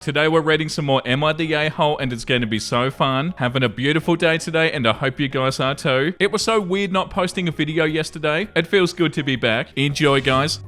Today we're reading some more Am I the A-Hole, and it's going to be so fun. Having a beautiful day today, and I hope you guys are too. It was so weird not posting a video yesterday. It feels good to be back. Enjoy, guys.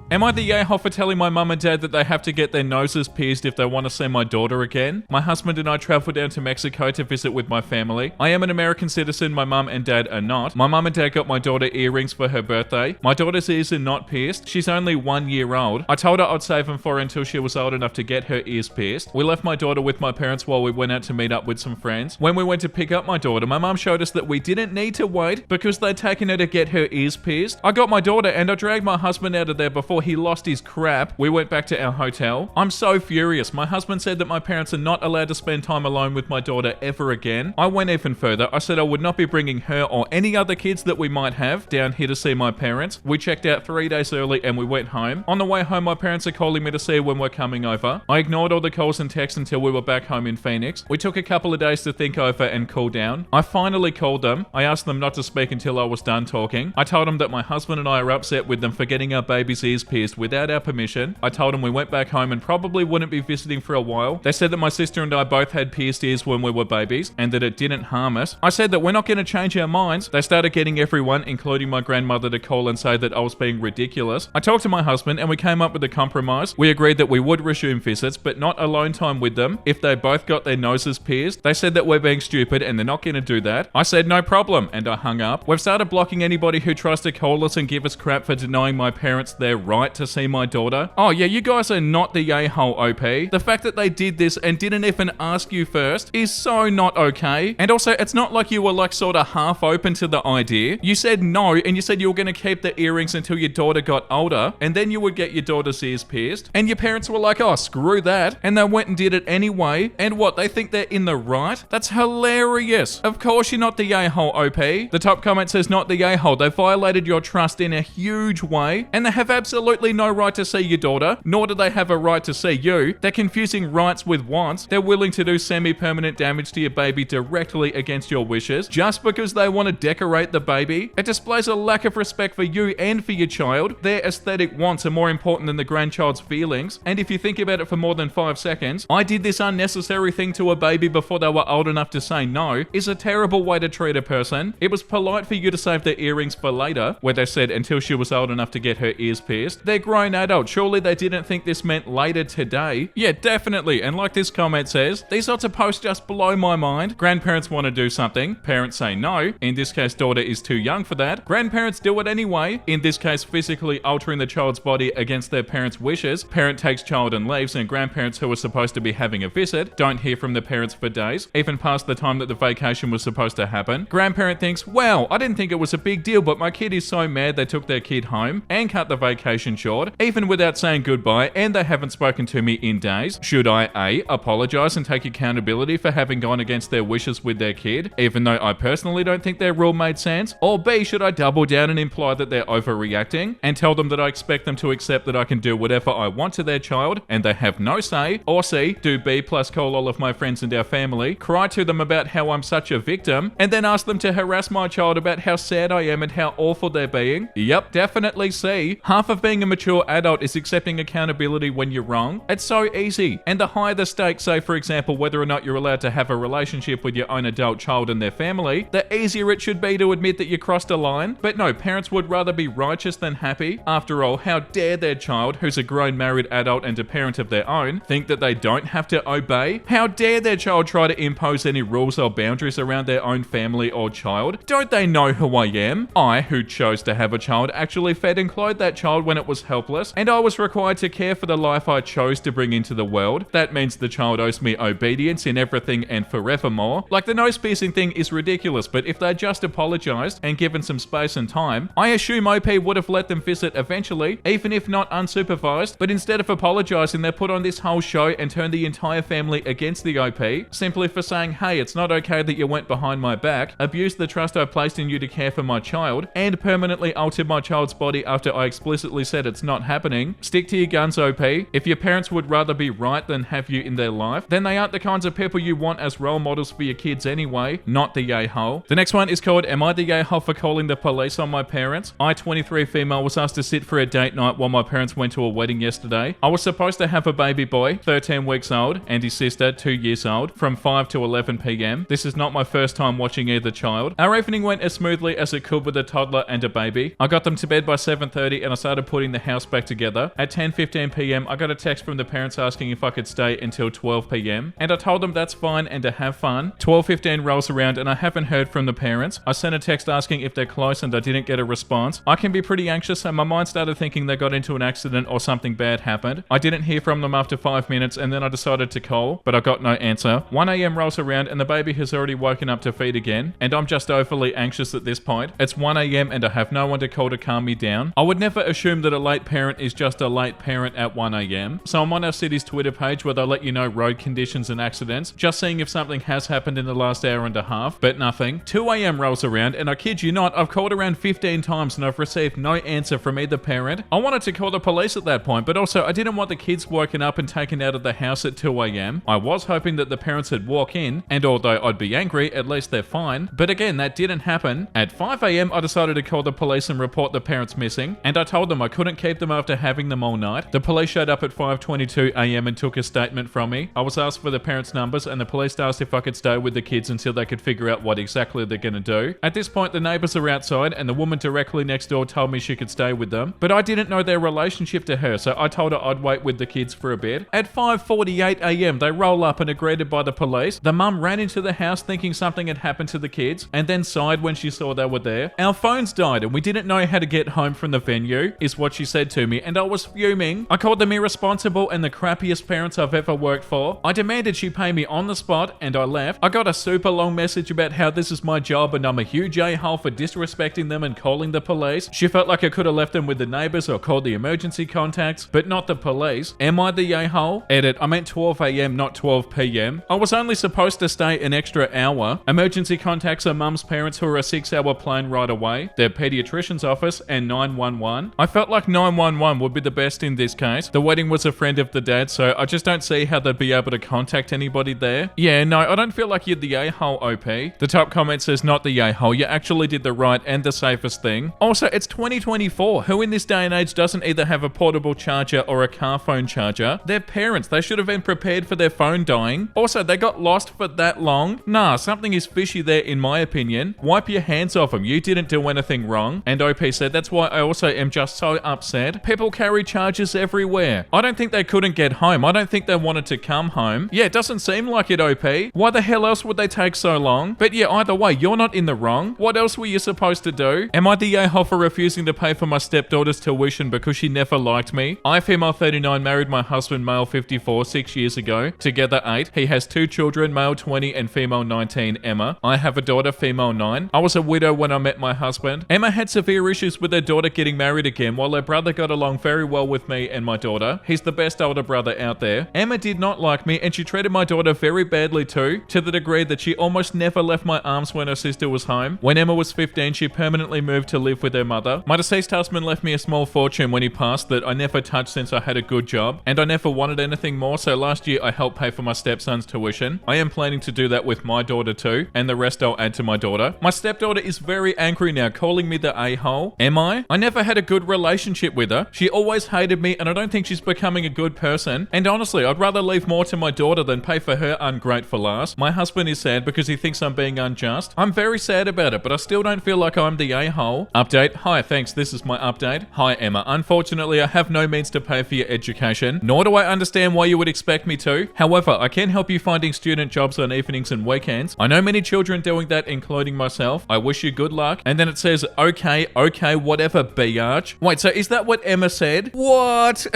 Am I the a-hole for telling my mum and dad that they have to get their noses pierced if they want to see my daughter again? My husband and I traveled down to Mexico to visit with my family. I am an American citizen, my mum and dad are not. My mum and dad got my daughter earrings for her birthday. My daughter's ears are not pierced. She's only 1 year old. I told her I'd save them for her until she was old enough to get her ears pierced. We left my daughter with my parents while we went out to meet up with some friends. When we went to pick up my daughter, my mum showed us that we didn't need to wait because they'd taken her to get her ears pierced. I got my daughter and I dragged my husband out of there before he lost his crap. We went back to our hotel. I'm so furious. My husband said that my parents are not allowed to spend time alone with my daughter ever again. I went even further. I said I would not be bringing her or any other kids that we might have down here to see my parents. We checked out 3 days early and we went home. On the way home, my parents are calling me to see when we're coming over. I ignored all the calls and texts until we were back home in Phoenix. We took a couple of days to think over and cool down. I finally called them. I asked them not to speak until I was done talking. I told them that my husband and I are upset with them for getting our baby's ears pierced without our permission. I told them we went back home and probably wouldn't be visiting for a while. They said that my sister and I both had pierced ears when we were babies and that it didn't harm us. I said that we're not going to change our minds. They started getting everyone, including my grandmother, to call and say that I was being ridiculous. I talked to my husband and we came up with a compromise. We agreed that we would resume visits, but not alone time with them if they both got their noses pierced. They said that we're being stupid and they're not going to do that. I said no problem and I hung up. We've started blocking anybody who tries to call us and give us crap for denying my parents their right to see my daughter. Oh yeah, you guys are not the a-hole, OP. The fact that they did this and didn't even ask you first is so not okay. And also, it's not like you were like sort of half open to the idea. You said no, and you said you were going to keep the earrings until your daughter got older, and then you would get your daughter's ears pierced. And your parents were like, oh, screw that. And they went and did it anyway. And what, they think they're in the right? That's hilarious. Of course you're not the a-hole, OP. The top comment says not the a-hole. They violated your trust in a huge way, and they have absolutely no right to see your daughter, nor do they have a right to see you. They're confusing rights with wants. They're willing to do semi-permanent damage to your baby directly against your wishes just because they want to decorate the baby. It displays a lack of respect for you and for your child. Their aesthetic wants are more important than the grandchild's feelings. And if you think about it for more than 5 seconds, I did this unnecessary thing to a baby before they were old enough to say no is a terrible way to treat a person. It was polite for you to save their earrings for later, where they said until she was old enough to get her ears pierced. They're grown adults. Surely they didn't think this meant later today. Yeah, definitely. And like this comment says, these sorts of posts just blow my mind. Grandparents want to do something. Parents say no. In this case, daughter is too young for that. Grandparents do it anyway. In this case, physically altering the child's body against their parents' wishes. Parent takes child and leaves, and grandparents who are supposed to be having a visit don't hear from the parents for days, even past the time that the vacation was supposed to happen. Grandparent thinks, wow, I didn't think it was a big deal, but my kid is so mad they took their kid home and cut the vacation short, even without saying goodbye, and they haven't spoken to me in days. Should I A, apologize and take accountability for having gone against their wishes with their kid, even though I personally don't think their rule made sense? Or B, should I double down and imply that they're overreacting and tell them that I expect them to accept that I can do whatever I want to their child and they have no say? Or C, do B plus call all of my friends and our family, cry to them about how I'm such a victim, and then ask them to harass my child about how sad I am and how awful they're being? Yep, definitely C. Half of being a mature adult is accepting accountability when you're wrong. It's so easy. And the higher the stakes, say for example whether or not you're allowed to have a relationship with your own adult child and their family, the easier it should be to admit that you crossed a line. But no, parents would rather be righteous than happy. After all, how dare their child, who's a grown married adult and a parent of their own, think that they don't have to obey? How dare their child try to impose any rules or boundaries around their own family or child? Don't they know who I am? I, who chose to have a child, actually fed and clothed that child when it was helpless, and I was required to care for the life I chose to bring into the world. That means the child owes me obedience in everything and forevermore. Like, the nose piercing thing is ridiculous, but if they just apologized and given some space and time, I assume OP would have let them visit eventually, even if not unsupervised. But instead of apologizing, they put on this whole show and turned the entire family against the OP, simply for saying, hey, it's not okay that you went behind my back, abused the trust I placed in you to care for my child, and permanently altered my child's body after I explicitly said it's not happening. Stick to your guns, OP. If your parents would rather be right than have you in their life, then they aren't the kinds of people you want as role models for your kids anyway, not the a-hole. The next one is called, am I the a-hole for calling the police on my parents? I, 23 female, was asked to sit for a date night while my parents went to a wedding yesterday. I was supposed to have a baby boy, 13 weeks old, and his sister, 2 years old, from 5 to 11 p.m. This is not my first time watching either child. Our evening went as smoothly as it could with a toddler and a baby. I got them to bed by 7:30 and I started putting the house back together. At 10:15 p.m. I got a text from the parents asking if I could stay until 12 p.m. and I told them that's fine and to have fun. 12:15 rolls around and I haven't heard from the parents. I sent a text asking if they're close and I didn't get a response. I can be pretty anxious, so my mind started thinking they got into an accident or something bad happened. I didn't hear from them after 5 minutes and then I decided to call, but I got no answer. 1 a.m. rolls around and the baby has already woken up to feed again, and I'm just overly anxious at this point. It's 1 a.m. and I have no one to call to calm me down. I would never assume that a late parent is just a late parent at 1 a.m. So I'm on our city's Twitter page where they let you know road conditions and accidents, just seeing if something has happened in the last hour and a half, but nothing. 2 a.m. rolls around and I kid you not, I've called around 15 times and I've received no answer from either parent. I wanted to call the police at that point, but also I didn't want the kids woken up and taken out of the house at 2 a.m. I was hoping that the parents would walk in, and although I'd be angry, at least they're fine. But again, that didn't happen. At 5 a.m. I decided to call the police and report the parents missing, and I told them I couldn't keep them after having them all night. The police showed up at 5:22 a.m. and took a statement from me. I was asked for the parents' numbers and the police asked if I could stay with the kids until they could figure out what exactly they're gonna do. At this point, the neighbors are outside and the woman directly next door told me she could stay with them, but I didn't know their relationship to her, so I told her I'd wait with the kids for a bit. At 5:48 a.m. they roll up and are greeted by the police. The mum ran into the house thinking something had happened to the kids and then sighed when she saw they were there. Our phones died and we didn't know how to get home from the venue, is what she said to me, and I was fuming. I called them irresponsible and the crappiest parents I've ever worked for. I demanded she pay me on the spot and I left. I got a super long message about how this is my job and I'm a huge a-hole for disrespecting them and calling the police. She felt like I could have left them with the neighbors or called the emergency contacts, but not the police. Am I the a-hole? Edit, I meant 12 a.m. not 12 p.m. I was only supposed to stay an extra hour. Emergency contacts are mum's parents who are a 6-hour plane ride away, their pediatrician's office, and 911. I felt like 911 would be the best in this case. The wedding was a friend of the dad, so I just don't see how they'd be able to contact anybody there. Yeah, no, I don't feel like you're the a-hole, OP. The top comment says not the a-hole. You actually did the right and the safest thing. Also, it's 2024. Who in this day and age doesn't either have a portable charger or a car phone charger? Their parents, they should have been prepared for their phone dying. Also, they got lost for that long. Nah, something is fishy there in my opinion. Wipe your hands off them. You didn't do anything wrong. And OP said, that's why I also am just so upset. People carry chargers everywhere. I don't think they couldn't get home. I don't think they wanted to come home. Yeah, it doesn't seem like it, OP. Why the hell else would they take so long? But yeah, either way, you're not in the wrong. What else were you supposed to do? Am I the a-hole for refusing to pay for my stepdaughter's tuition because she never liked me? I, female 39, married my husband, male 54, 6 years ago. Together 8. He has 2 children, male 20 and female 19, Emma. I have a daughter, female 9. I was a widow when I met my husband. Emma had severe issues with her daughter getting married again, while her brother got along very well with me and my daughter. He's the best older brother out there. Emma did not like me and she treated my daughter very badly too, to the degree that she almost never left my arms when her sister was home. When Emma was 15, she permanently moved to live with her mother. My deceased husband left me a small fortune when he passed that I never touched since I had a good job, and I never wanted anything more, so last year I helped pay for my stepson's tuition. I am planning to do that with my daughter too, and the rest I'll add to my daughter. My stepdaughter is very angry now, calling me the a-hole. Am I? I never had a good relationship with her. She always hated me and I don't think she's becoming a good person, and honestly, I'd rather leave more to my daughter than pay for her ungrateful ass. My husband is sad because he thinks I'm being unjust. I'm very sad about it, but I still don't feel like I'm the a-hole. Update. Hi, thanks. This is my update. Hi, Emma. Unfortunately, I have no means to pay for your education, nor do I understand why you would expect me to. However, I can help you finding student jobs on evenings and weekends. I know many children doing that, including myself. I wish you good luck. And then it says, okay, whatever, biatch. Wait, so is that what Emma said? What?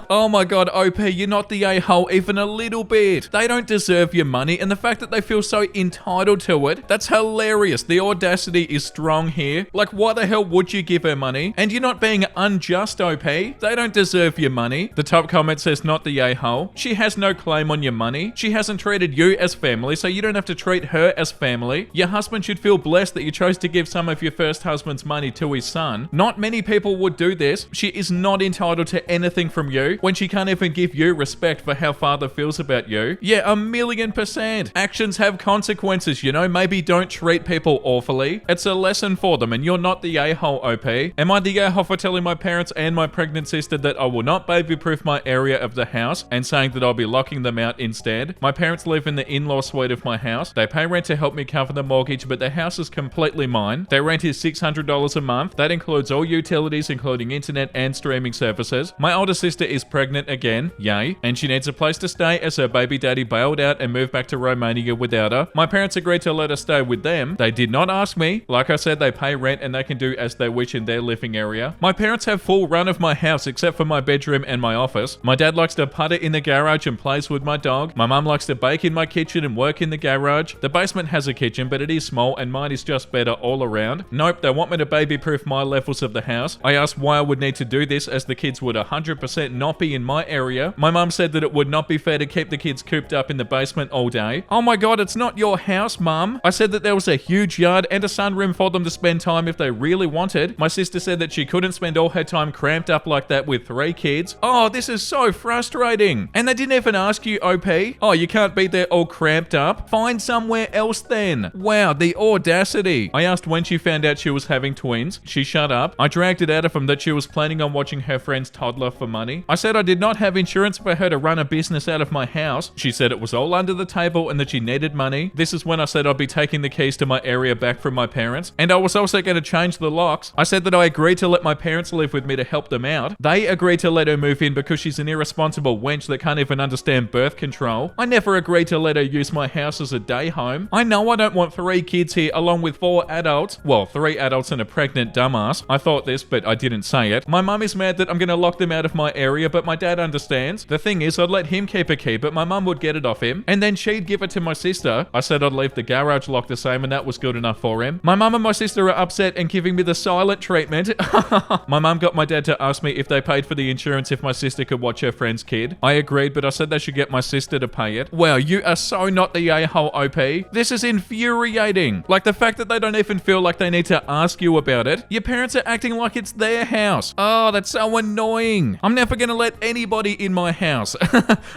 Oh my god, OP, you're not the a-hole even a little bit. They don't deserve your money, and the fact that they feel so entitled to it, that's hilarious. The audacity is strong here. Like, why the hell would you give her money? And you're not being unjust, OP. They don't deserve your money. The top comment says, not the a-hole. She has no claim on your money. She hasn't treated you as family, so you don't have to treat her as family. Your husband should feel blessed that you chose to give some of your first husband's money to his son. Not many people would do this, she is not entitled to anything from you when she can't even give you respect for how father feels about you. Yeah, 1,000,000%. Actions have consequences, you know? Maybe don't treat people awfully. It's a lesson for them, and you're not the a-hole, OP. Am I the a-hole for telling my parents and my pregnant sister that I will not baby-proof my area of the house and saying that I'll be locking them out instead? My parents live in the in-law suite of my house. They pay rent to help me cover the mortgage, but the house is completely mine. Their rent is $600 a month. That includes all utilities, including internet and streaming services. My older sister is pregnant again, yay, and she needs a place to stay as her baby daddy bailed out and moved back to Romania without her. My parents agreed to let her stay with them. They did not ask me. Like I said, they pay rent and they can do as they wish in their living area. My parents have full run of my house except for my bedroom and my office. My dad likes to putter in the garage and plays with my dog. My mum likes to bake in my kitchen and work in the garage. The basement has a kitchen, but it is small and mine is just better all around. Nope, they want me to baby-proof my levels of the house. I asked why I would need to do this, as the kids would 100% not be in my area. My mum said that it would not be fair to keep the kids cooped up in the basement all day. Oh my god, it's not your house, mum. I said that there was a huge yard and a sunroom for them to spend time if they really wanted. My sister said that she couldn't spend all her time cramped up like that with 3 kids. Oh, this is so frustrating. And they didn't even ask you, OP. Oh, you can't be there all cramped up? Find somewhere else then. Wow, the audacity. I asked when she found out she was having twins. She shut up. I dragged it out of him that she was planning on watching her friend's toddler for money. I said I did not have insurance for her to run a business out of my house. She said it was all under the table and that she needed money. This is when I said I'd be taking the keys to my area back from my parents. And I was also going to change the locks. I said that I agreed to let my parents live with me to help them out. They agreed to let her move in because she's an irresponsible wench that can't even understand birth control. I never agreed to let her use my house as a day home. I know I don't want 3 kids here along with 4 adults. Well, 3 adults and a pregnant dumbass. I thought this, but I didn't say it. My mum is mad that I'm going to lock them out of my area, but my dad understands. The thing is, I'd let him keep a key, but my mum would get it off him, and then she'd give it to my sister. I said I'd leave the garage locked the same, and that was good enough for him. My mum and my sister are upset and giving me the silent treatment. My mum got my dad to ask me if they paid for the insurance if my sister could watch her friend's kid. I agreed, but I said they should get my sister to pay it. Wow, you are so not the a-hole, OP. This is infuriating. Like the fact that they don't even feel like they need to ask you about it. Your parents are acting like it's their house. Oh, that's so annoying. I'm never gonna let anybody in my house.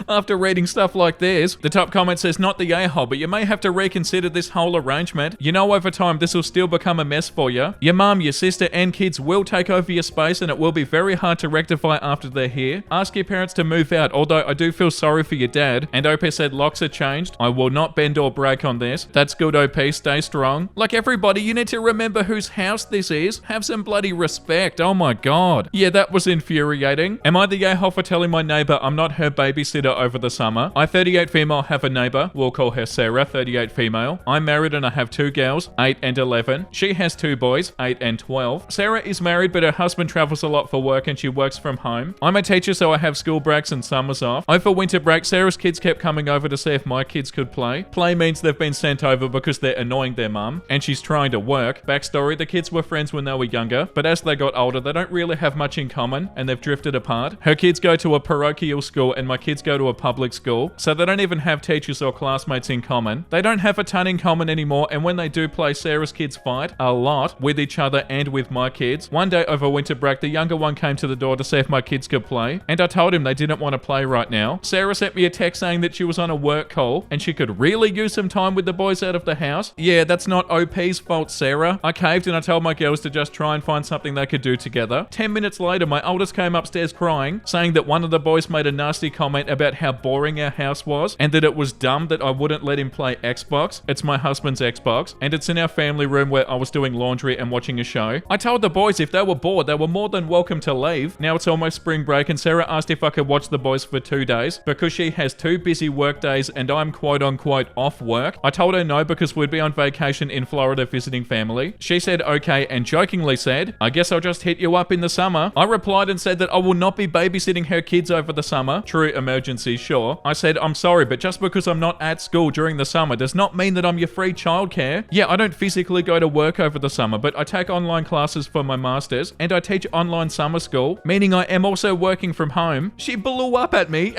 After reading stuff like this, the top comment says, not the a-hole, but you may have to reconsider this whole arrangement. You know, over time, this will still become a mess for you. Your mum, your sister, and kids will take over your space, and it will be very hard to rectify after they're here. Ask your parents to move out, although I do feel sorry for your dad. And OP said locks are changed. I will not bend or break on this. That's good, OP. Stay strong. Like everybody, you need to remember whose house this is. Have some bloody respect. Oh my god. Yeah, that was infuriating. Am I the a-hole for telling my neighbor I'm not her babysitter over the summer? I, 38 female, have a neighbor. We'll call her Sarah, 38 female. I'm married and I have 2 girls, 8 and 11. She has 2 boys, 8 and 12. Sarah is married, but her husband travels a lot for work and she works from home. I'm a teacher, so I have school breaks and summers off. Over winter break, Sarah's kids kept coming over to see if my kids could play. Play means they've been sent over because they're annoying their mum, and she's trying to work. Backstory, the kids were friends when they were younger, but as they got older, they don't really have much in common, and they've drifted apart. Her kids go to a parochial school, and my kids go to a public school, so they don't even have teachers or classmates in common. They don't have a ton in common anymore, and when they do play, Sarah's kids fight a lot with each other and with my kids. One day over winter break, the younger one came to the door to see if my kids could play, and I told him they didn't want to play right now. Sarah sent me a text saying that she was on a work call, and she could really use some time with the boys out of the house. Yeah, that's not OP's fault, Sarah. I caved and I told my girls to just try and find something they could do together. 10 minutes later, my oldest came upstairs crying, saying that one of the boys made a nasty comment about how boring our house was, and that it was dumb that I wouldn't let him play Xbox. It's my husband's Xbox, and it's in our family room where I was doing laundry and watching a show. I told the boys if they were bored, they were more than welcome to leave. Now it's almost spring break, and Sarah asked if I could watch the boys for 2 days because she has 2 busy work days and I'm quote unquote off work. I told her no because we'd be on vacation in Florida visiting family. She said okay and jokingly said, I guess I'll just hit you up in the summer. I replied and said that I will not be babysitting her kids over the summer. True emergency, sure. I said, I'm sorry, but just because I'm not at school during the summer does not mean that I'm your free childcare. Yeah, I don't physically go to work over the summer, but I take online classes for my masters and I teach online summer school, meaning I am also working from home. She blew up at me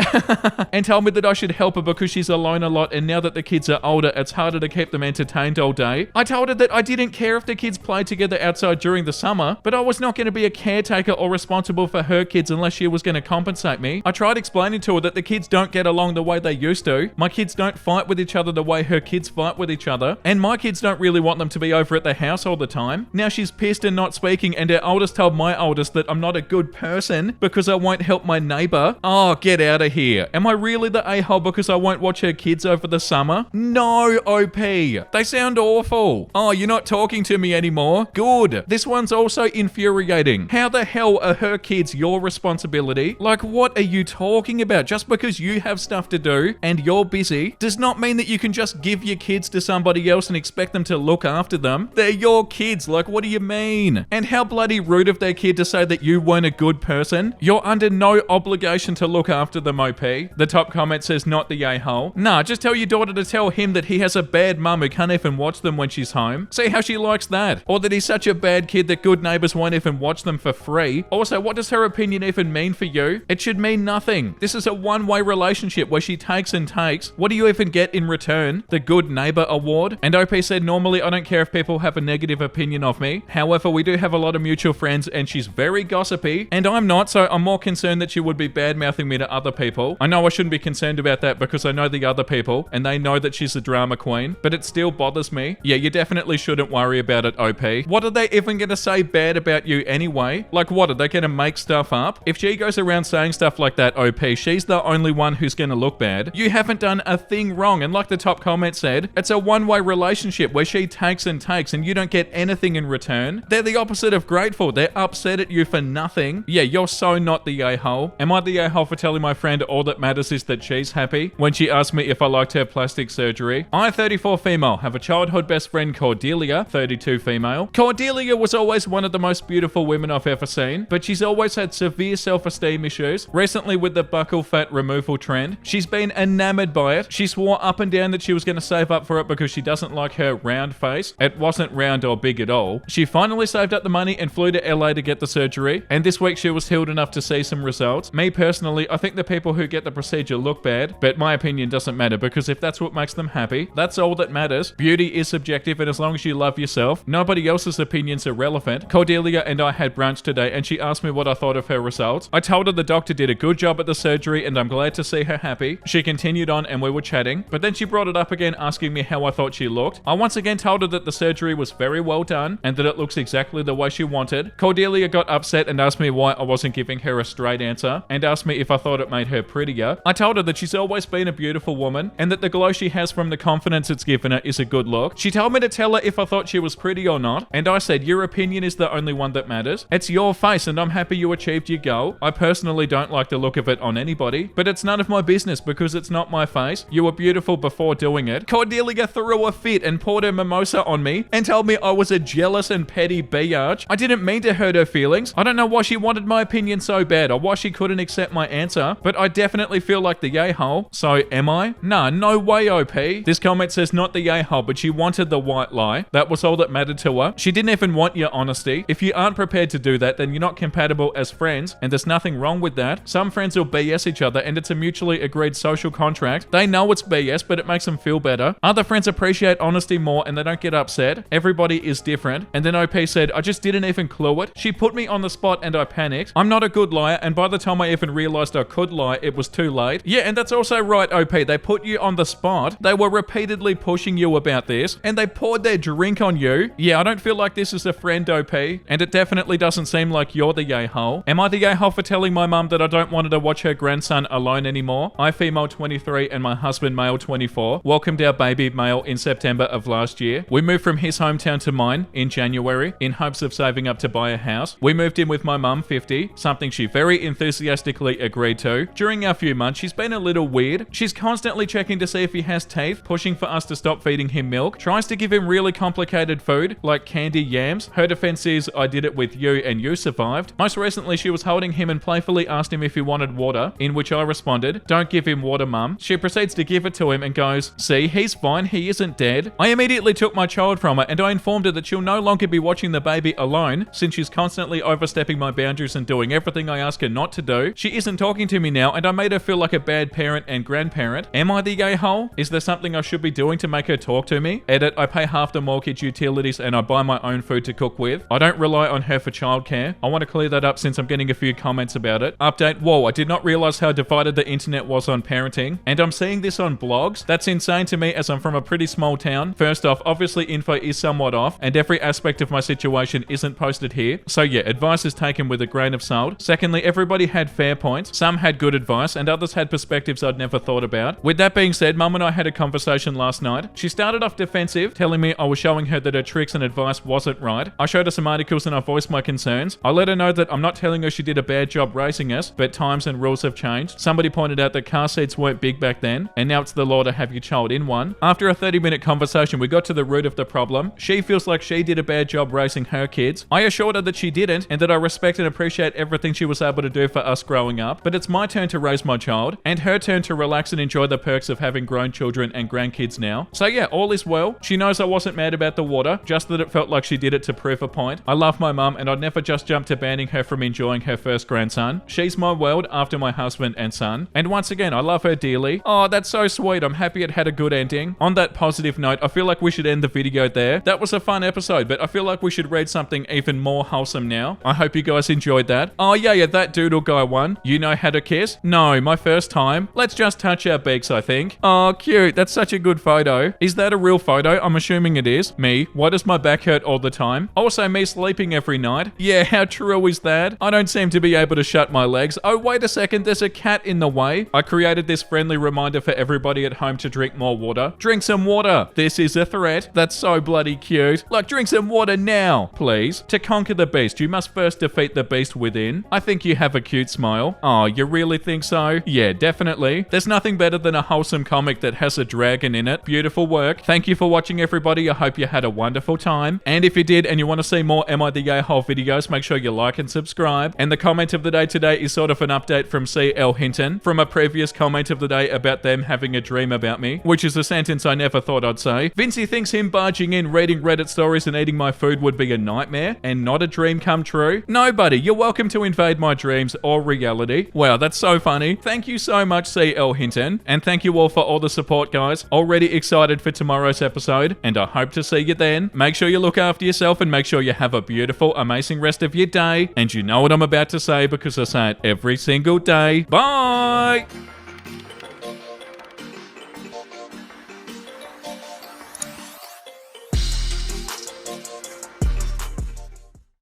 and told me that I should help her because she's alone a lot, and now that the kids are older, it's harder to keep them entertained all day. I told her that I didn't care if the kids played together outside during the summer, but I was not going to be a caretaker or responsible for her kids unless she was going to compensate me. I tried explaining to her that the kids don't get along the way they used to. My kids don't fight with each other the way her kids fight with each other. And my kids don't really want them to be over at the house all the time. Now she's pissed and not speaking, and her oldest told my oldest that I'm not a good person because I won't help my neighbor. Oh, get out of here. Am I really the a-hole because I won't watch her kids over the summer? No, OP. They sound awful. Oh, you're not talking to me anymore? Good. This one's also infuriating. How the hell are her kids your responsibility? Like, what are you talking about? Just because you have stuff to do and you're busy does not mean that you can just give your kids to somebody else and expect them to look after them. They're your kids. Like, what do you mean? And how bloody rude of their kid to say that you weren't a good person. You're under no obligation to look after them, OP. The top comment says, not the a-hole. Nah, just tell your daughter to tell him that he has a bad mum who can't even watch them when she's home. See how she likes that. Or that he's such a bad kid that good neighbors won't even watch them for free. Also, what does her opinion even mean for you? It should mean nothing. This is a one-way relationship where she takes and takes. What do you even get in return? The Good Neighbor Award? And OP said, normally I don't care if people have a negative opinion of me. However, we do have a lot of mutual friends and she's very gossipy and I'm not, so I'm more concerned that she would be bad-mouthing me to other people. I know I shouldn't be concerned about that because I know the other people and they know that she's a drama queen, but it still bothers me. Yeah, you definitely shouldn't worry about it, OP. What are they even going to say bad about you anyway? Like, what, are they going to make stuff up? If she goes around saying stuff like that, OP, she's the only one who's going to look bad. You haven't done a thing wrong, and like the top comment said, it's a one-way relationship where she takes and takes and you don't get anything in return. They're the opposite of grateful. They're upset at you for nothing. Yeah, you're so not the a-hole. Am I the a-hole for telling my friend all that matters is that she's happy when she asked me if I liked her plastic surgery? I, 34 female, have a childhood best friend, Cordelia, 32 female. Cordelia was always one of the most beautiful women I've ever seen, but she's always had severe self-esteem issues. Recently, with the buccal fat removal trend, she's been enamored by it. She swore up and down that she was going to save up for it because she doesn't like her round face. It wasn't round or big at all. She finally saved up the money and flew to LA to get the surgery, and this week she was healed enough to see some results. Me personally, I think the people who get the procedure look bad, but my opinion doesn't matter because if that's what makes them happy, that's all that matters. Beauty is subjective, and as long as you love yourself, nobody else's opinions are relevant. Cordelia and I had brunch today and she asked me what I thought of her results. I told her the doctor did a good job at the surgery and I'm glad to see her happy. She continued on and we were chatting, but then she brought it up again asking me how I thought she looked. I once again told her that the surgery was very well done and that it looks exactly the way she wanted. Cordelia got upset and asked me why I wasn't giving her a straight answer and asked me if I thought it made her prettier. I told her that she's always been a beautiful woman and that the glow she has from the confidence it's given her is a good look. She told me to tell her if I thought she was pretty or not, and I said, your opinion is the only one that matters. It's your face and I'm happy you achieved your goal. I personally don't like the look of it on anybody, but it's none of my business because it's not my face. You were beautiful before doing it. Cordelia threw a fit and poured her mimosa on me and told me I was a jealous and petty biatch. I didn't mean to hurt her feelings. I don't know why she wanted my opinion so bad or why she couldn't accept my answer, but I definitely feel like the a-hole. So am I? Nah, no way, OP. This comment says not the a-hole, but she wanted the white lie. That was all that mattered to her. She didn't even want your honesty. If you aren't prepared to do that, then you're not compatible as friends, and there's nothing wrong with that. Some friends will BS each other, and it's a mutually agreed social contract. They know it's BS, but it makes them feel better. Other friends appreciate honesty more, and they don't get upset. Everybody is different. And then OP said, I just didn't even clue it. She put me on the spot, and I panicked. I'm not a good liar, and by the time I even realized I could lie, it was too late. Yeah, and that's also right, OP. They put you on the spot. They were repeatedly pushing you about this, and they poured their drink on you. Yeah, I don't feel like this is a friend, OP, and it definitely doesn't seem like you're the a-hole. Am I the a-hole for telling my mum that I don't want her to watch her grandson alone anymore? I, female 23, and my husband, male 24, welcomed our baby male in September of last year. We moved from his hometown to mine in January in hopes of saving up to buy a house. We moved in with my mum, 50, something she very enthusiastically agreed to. During our few months, she's been a little weird. She's constantly checking to see if he has teeth, pushing for us to stop feeding him milk, tries to give him really complicated food, like candy yams. Her defense is, I did it with you and you survived. Most recently, she was holding him and playfully asked him if he wanted water, in which I responded, don't give him water, mum. She proceeds to give it to him and goes, see, he's fine, he isn't dead. I immediately took my child from her and I informed her that she'll no longer be watching the baby alone since she's constantly overstepping my boundaries and doing everything I ask her not to do. She isn't talking to me now and I made her feel like a bad parent and grandparent. Am I the a-hole? Is there something I should be doing to make her talk to me? Edit, I pay half the mortgage, utilities, and I buy my own food to cook with. I don't rely on her for for childcare. I want to clear that up since I'm getting a few comments about it. Update, whoa, I did not realize how divided the internet was on parenting. And I'm seeing this on blogs. That's insane to me as I'm from a pretty small town. First off, obviously info is somewhat off and every aspect of my situation isn't posted here. So yeah, advice is taken with a grain of salt. Secondly, everybody had fair points. Some had good advice and others had perspectives I'd never thought about. With that being said, Mum and I had a conversation last night. She started off defensive, telling me I was showing her that her tricks and advice wasn't right. I showed her some articles and I voiced my concerns. I let her know that I'm not telling her she did a bad job raising us, but times and rules have changed. Somebody pointed out that car seats weren't big back then, and now it's the law to have your child in one. After a 30-minute conversation, we got to the root of the problem. She feels like she did a bad job raising her kids. I assured her that she didn't, and that I respect and appreciate everything she was able to do for us growing up. But it's my turn to raise my child, and her turn to relax and enjoy the perks of having grown children and grandkids now. So yeah, all is well. She knows I wasn't mad about the water, just that it felt like she did it to prove a point. I love my mum, and I'd never just jump to banning her from enjoying her first grandson. She's my world after my husband and son. And once again, I love her dearly. Oh, that's so sweet. I'm happy it had a good ending. On that positive note, I feel like we should end the video there. That was a fun episode, but I feel like we should read something even more wholesome now. I hope you guys enjoyed that. Oh yeah, that doodle guy one. You know how to kiss? No, my first time. Let's just touch our beaks, I think. Oh, cute. That's such a good photo. Is that a real photo? I'm assuming it is. Me. Why does my back hurt all the time? Also, me sleeping every night. Yeah, how true is that? I don't seem to be able to shut my legs. Oh, wait a second. There's a cat in the way. I created this friendly reminder for everybody at home to drink more water. Drink some water. This is a threat. That's so bloody cute. Like, drink some water now, please. To conquer the beast, you must first defeat the beast within. I think you have a cute smile. Oh, you really think so? Yeah, definitely. There's nothing better than a wholesome comic that has a dragon in it. Beautiful work. Thank you for watching, everybody. I hope you had a wonderful time. And if you did and you want to see more Am I the A-Hole videos, make sure you like and subscribe. And the comment of the day today is sort of an update from C.L. Hinton from a previous comment of the day about them having a dream about me, which is a sentence I never thought I'd say. Vincey thinks him barging in, reading Reddit stories and eating my food would be a nightmare and not a dream come true. No, buddy, you're welcome to invade my dreams or reality. Wow, that's so funny. Thank you so much, C.L. Hinton. And thank you all for all the support, guys. Already excited for tomorrow's episode, and I hope to see you then. Make sure you look after yourself and make sure you have a beautiful, amazing rest of your day. And you know what I'm about to say because I say it every single day. Bye!